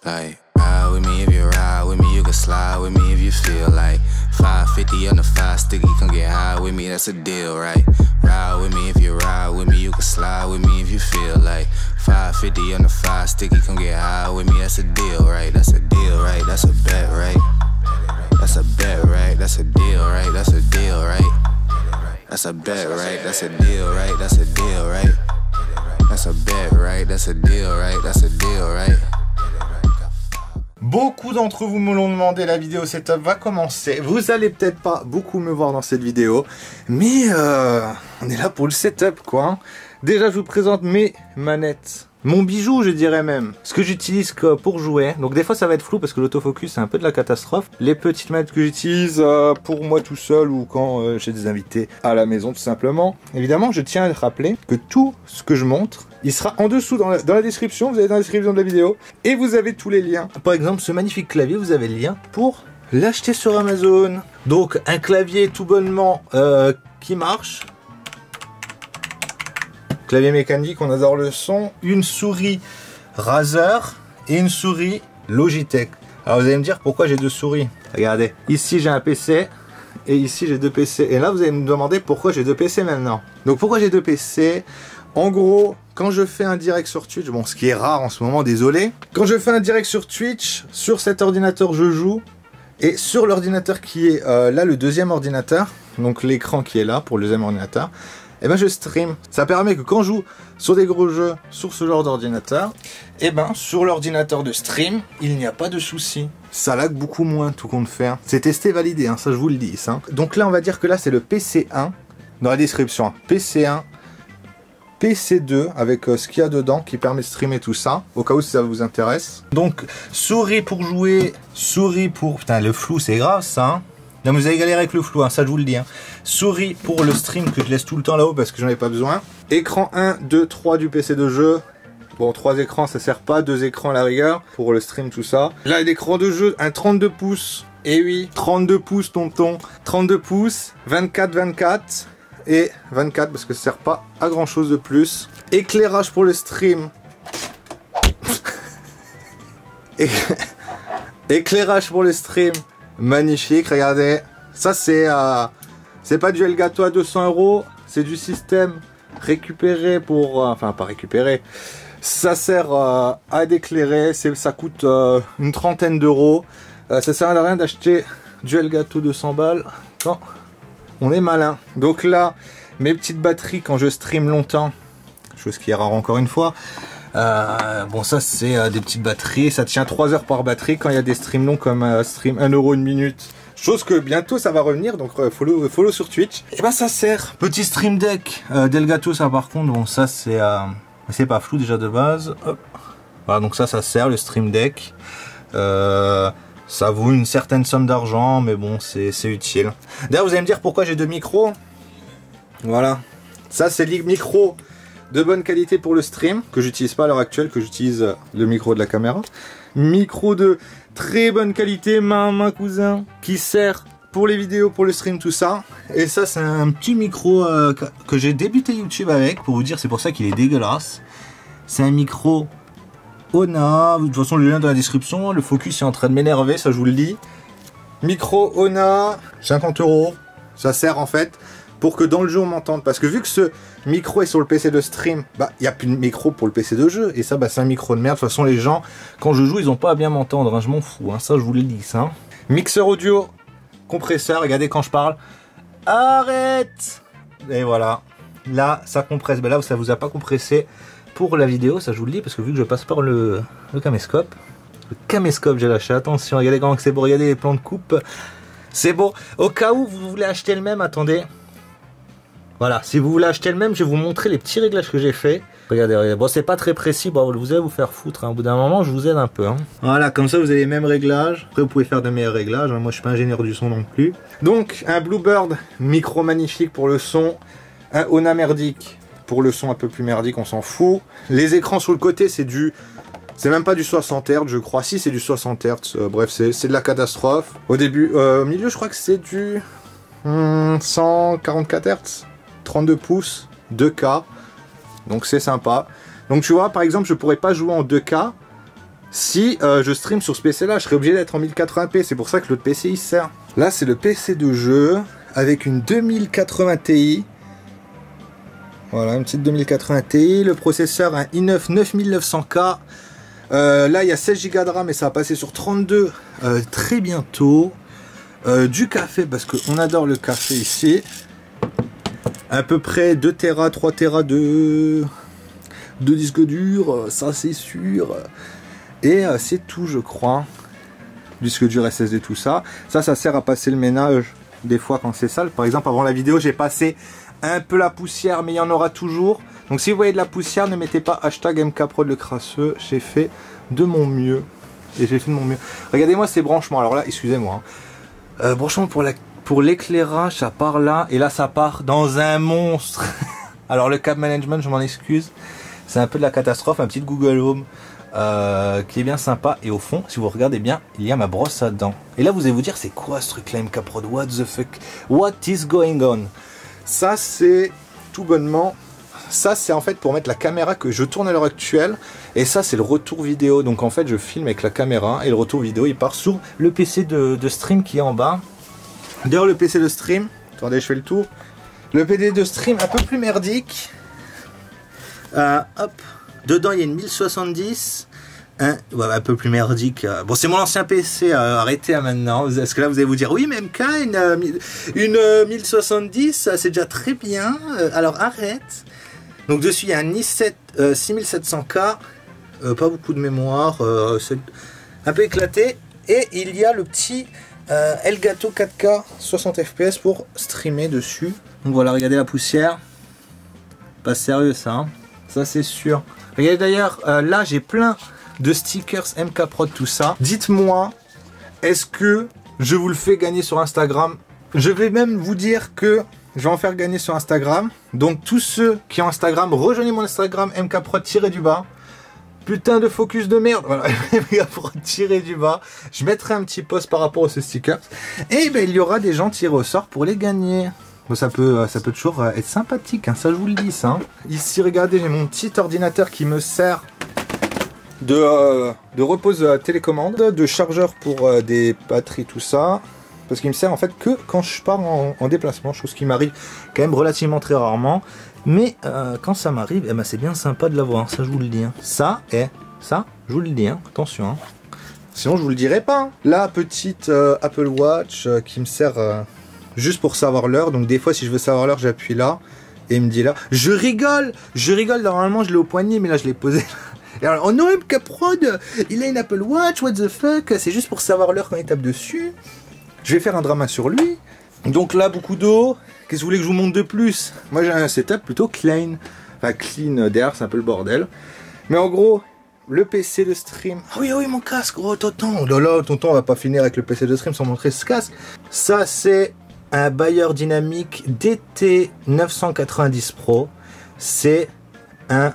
Like, ride with me if you ride with me, you can slide with me if you feel like 550 on the 5 sticky, come get high with me, that's a deal, right? Ride with me if you ride with me, you can slide with me if you feel like 550 on the 5 sticky, come get high with me, that's a deal, right? That's a deal, right? That's a bet, right? That's a bet, right? That's a deal, right? That's a deal, right? That's a bet, right? That's a deal, right? That's a deal, right? That's a bet, right? That's a deal, right? That's a deal, right? Beaucoup d'entre vous me l'ont demandé, la vidéo setup va commencer. Vous allez peut-être pas beaucoup me voir dans cette vidéo, mais on est là pour le setup, quoi. Déjà, je vous présente mes manettes. Mon bijou, je dirais même. Ce que j'utilise pour jouer. Donc des fois, ça va être flou parce que l'autofocus, c'est un peu de la catastrophe. Les petites manettes que j'utilise pour moi tout seul ou quand j'ai des invités à la maison, tout simplement. Évidemment, je tiens à rappeler que tout ce que je montre, il sera en dessous dans la description. Vous avez dans la description de la vidéo. Et vous avez tous les liens. Par exemple, ce magnifique clavier, vous avez le lien pour l'acheter sur Amazon. Donc, un clavier tout bonnement qui marche. Clavier mécanique, on adore le son. Une souris Razer et une souris Logitech. Alors vous allez me dire pourquoi j'ai deux souris. Regardez, ici j'ai un PC et ici j'ai deux PC. Et là vous allez me demander pourquoi j'ai deux PC maintenant. Donc pourquoi j'ai deux PC? En gros, quand je fais un direct sur Twitch, bon ce qui est rare en ce moment, désolé. Quand je fais un direct sur Twitch, sur cet ordinateur je joue. Et sur l'ordinateur qui est là, le deuxième ordinateur, donc l'écran qui est là pour le deuxième ordinateur, et ben je stream. Ça permet que quand je joue sur des gros jeux, sur ce genre d'ordinateur, et ben sur l'ordinateur de stream, il n'y a pas de souci. Ça lag beaucoup moins, tout compte fait. C'est testé, validé, hein, ça je vous le dis. Ça. Donc là, on va dire que là, c'est le PC1, dans la description. PC1, PC2, avec ce qu'il y a dedans, qui permet de streamer tout ça, au cas où ça vous intéresse. Donc, souris pour jouer, souris pour... Putain, le flou, c'est grave, ça, hein. Non, mais vous allez galérer avec le flou, hein, ça je vous le dis. Hein. Souris pour le stream que je laisse tout le temps là-haut parce que j'en ai pas besoin. Écran 1, 2, 3 du PC de jeu. Bon, 3 écrans, ça sert pas. 2 écrans à la rigueur pour le stream, tout ça. Là, l'écran de jeu, un 32 pouces. Et oui, 32 pouces, tonton. 32 pouces, 24, 24. Et 24 parce que ça sert pas à grand chose de plus. Éclairage pour le stream. Éclairage pour le stream. Magnifique, regardez. Ça c'est pas du Elgato à 200 €, c'est du système récupéré pour... enfin pas récupéré. Ça sert à d'éclairer, ça coûte une trentaine d'euros. Ça sert à rien d'acheter du Elgato 200 balles quand on est malin. Donc là, mes petites batteries quand je stream longtemps, chose qui est rare encore une fois. Bon ça c'est des petites batteries, ça tient 3 heures par batterie quand il y a des streams longs comme stream 1 € une minute. Chose que bientôt ça va revenir, donc follow sur Twitch. Et ben ça sert. Petit stream deck d'Elgato, ça par contre, bon ça c'est pas flou déjà de base. Hop. Voilà, donc ça sert le stream deck. Ça vaut une certaine somme d'argent, mais bon c'est utile. D'ailleurs vous allez me dire pourquoi j'ai deux micros. Voilà, ça c'est le micro de bonne qualité pour le stream, que j'utilise pas à l'heure actuelle, que j'utilise le micro de la caméra. Micro de très bonne qualité, ma cousin, qui sert pour les vidéos, pour le stream, tout ça. Et ça, c'est un petit micro que j'ai débuté YouTube avec, pour vous dire, c'est pour ça qu'il est dégueulasse. C'est un micro Ona, de toute façon le lien dans la description, le focus est en train de m'énerver, ça je vous le dis. Micro Ona, 50 €, ça sert en fait pour que dans le jeu on m'entende, parce que vu que ce micro est sur le PC de stream, bah il n'y a plus de micro pour le PC de jeu, et ça bah c'est un micro de merde. De toute façon les gens, quand je joue, ils n'ont pas à bien m'entendre, hein, je m'en fous, hein, ça je vous le dis ça. Mixeur audio, compresseur, regardez quand je parle, arrête. Et voilà, là ça compresse, bah là ça vous a pas compressé pour la vidéo, ça je vous le dis, parce que vu que je passe par le caméscope, j'ai lâché, attention, regardez comment c'est beau, regardez les plans de coupe, c'est beau. Au cas où vous voulez acheter le même, attendez. Voilà, si vous voulez acheter le même, je vais vous montrer les petits réglages que j'ai fait. Regardez, regardez. Bon, c'est pas très précis, bon, vous allez vous faire foutre. Hein. Au bout d'un moment, je vous aide un peu. Hein. Voilà, comme ça, vous avez les mêmes réglages. Après, vous pouvez faire de meilleurs réglages. Hein. Moi, je suis pas ingénieur du son non plus. Donc, un Bluebird micro magnifique pour le son. Un Ona merdique pour le son un peu plus merdique, on s'en fout. Les écrans sur le côté, c'est du... C'est même pas du 60 Hz, je crois. Si, c'est du 60 Hz. Bref, c'est de la catastrophe. Au début, au milieu, je crois que c'est du 144 Hz. 32 pouces, 2K, donc c'est sympa. Donc tu vois, par exemple, je pourrais pas jouer en 2K Si je stream sur ce PC là, je serais obligé d'être en 1080p, c'est pour ça que l'autre PC il sert. Là c'est le PC de jeu avec une 2080 Ti. Voilà, une petite 2080 Ti, le processeur un i9 9900K. Là il y a 16 Go de RAM et ça va passer sur 32 très bientôt. Du café parce qu'on adore le café ici. À peu près 2 Tera, 3 Tera de disques durs, ça c'est sûr. Et c'est tout je crois. Disque dur SSD, tout ça. Ça sert à passer le ménage des fois quand c'est sale. Par exemple avant la vidéo j'ai passé un peu la poussière mais il y en aura toujours. Donc si vous voyez de la poussière ne mettez pas hashtag MKProd le crasseux. J'ai fait de mon mieux. Et j'ai fait de mon mieux. Regardez-moi ces branchements. Alors là excusez-moi. Branchement pour l'éclairage ça part là. Et là ça part dans un monstre. Alors le câble management je m'en excuse. C'est un peu de la catastrophe. Un petit Google Home. Qui est bien sympa, et au fond si vous regardez bien il y a ma brosse à dents, et là vous allez vous dire c'est quoi ce truc là MKProd, what the fuck, what is going on. Ça c'est tout bonnement, ça c'est en fait pour mettre la caméra que je tourne à l'heure actuelle, et ça c'est le retour vidéo, donc en fait je filme avec la caméra et le retour vidéo il part sur le PC de stream qui est en bas. D'ailleurs le PC de stream, attendez je fais le tour, le PC de stream un peu plus merdique, hop. Dedans il y a une 1070, un peu plus merdique. Bon c'est mon ancien PC, arrêtez maintenant, parce que là vous allez vous dire oui mais MK, une 1070 c'est déjà très bien, alors arrête. Donc dessus il y a un i7 6700K, pas beaucoup de mémoire, c'est un peu éclaté, et il y a le petit Elgato 4K 60 fps pour streamer dessus. Donc voilà, regardez la poussière, pas sérieux ça, hein. Ça c'est sûr. Regardez d'ailleurs, là j'ai plein de stickers MKProd, tout ça. Dites-moi, est-ce que je vous le fais gagner sur Instagram? Je vais même vous dire que je vais en faire gagner sur Instagram. Donc tous ceux qui ont Instagram, rejoignez mon Instagram MKProd-du-bas. Putain de focus de merde. Voilà, MKProd-du-bas. Je mettrai un petit post par rapport à ce sticker. Et ben il y aura des gens tirés au sort pour les gagner. Bon, ça peut toujours être sympathique, hein, ça je vous le dis ça. Hein. Ici regardez, j'ai mon petit ordinateur qui me sert de repose télécommande, de chargeur pour des batteries, tout ça. Parce qu'il me sert en fait que quand je pars en déplacement, chose qui m'arrive quand même relativement très rarement. Mais quand ça m'arrive, eh ben, c'est bien sympa de l'avoir, ça je vous le dis. Hein. Ça, je vous le dis, hein, attention. Hein. Sinon je vous le dirai pas. Hein. La petite Apple Watch qui me sert... juste pour savoir l'heure, donc des fois si je veux savoir l'heure j'appuie là et il me dit là. Je rigole, normalement je l'ai au poignet mais là je l'ai posé. Et alors, oh non MKProd, il a une Apple Watch, what the fuck, c'est juste pour savoir l'heure quand il tape dessus. Je vais faire un drama sur lui. Donc là beaucoup d'eau, qu'est-ce que vous voulez que je vous montre de plus? Moi j'ai un setup plutôt clean, enfin clean derrière c'est un peu le bordel. Mais en gros, le PC de stream. Ah oui, mon casque, gros tonton. Oh là là, tonton, on va pas finir avec le PC de stream sans montrer ce casque. Ça c'est un Bayer Dynamic DT990 Pro. C'est un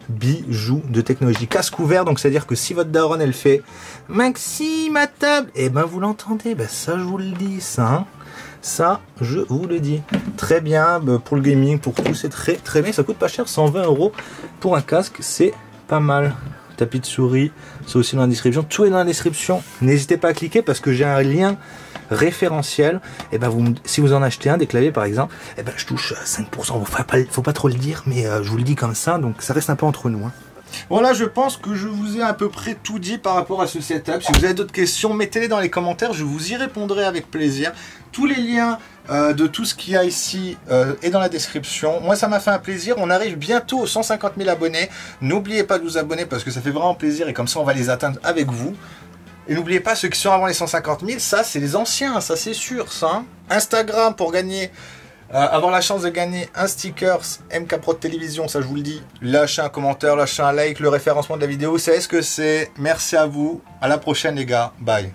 bijou de technologie. Casque ouvert, donc c'est à dire que si votre daronne elle fait Maxi ma table, et ben vous l'entendez. Ben ça je vous le dis, ça. Hein. Ça je vous le dis. Très bien, pour le gaming, pour tout, c'est très bien. Ça coûte pas cher, 120 € pour un casque, c'est pas mal. Tapis de souris, c'est aussi dans la description. Tout est dans la description. N'hésitez pas à cliquer parce que j'ai un lien référentiel. Et ben si vous en achetez un, des claviers par exemple, et ben je touche 5%. Faut pas trop le dire, mais je vous le dis comme ça, donc ça reste un peu entre nous. Hein. Voilà, je pense que je vous ai à peu près tout dit par rapport à ce setup. Si vous avez d'autres questions, mettez-les dans les commentaires, je vous y répondrai avec plaisir. Tous les liens de tout ce qu'il y a ici est dans la description. Moi, ça m'a fait un plaisir. On arrive bientôt aux 150 000 abonnés. N'oubliez pas de vous abonner parce que ça fait vraiment plaisir et comme ça, on va les atteindre avec vous. Et n'oubliez pas, ceux qui sont avant les 150 000, ça, c'est les anciens, ça, c'est sûr, ça. Hein. Instagram pour gagner... avoir la chance de gagner un stickers MKProd Télévision, ça je vous le dis. Lâchez un commentaire, lâchez un like, le référencement de la vidéo, vous savez ce que c'est. Merci à vous, à la prochaine les gars, bye.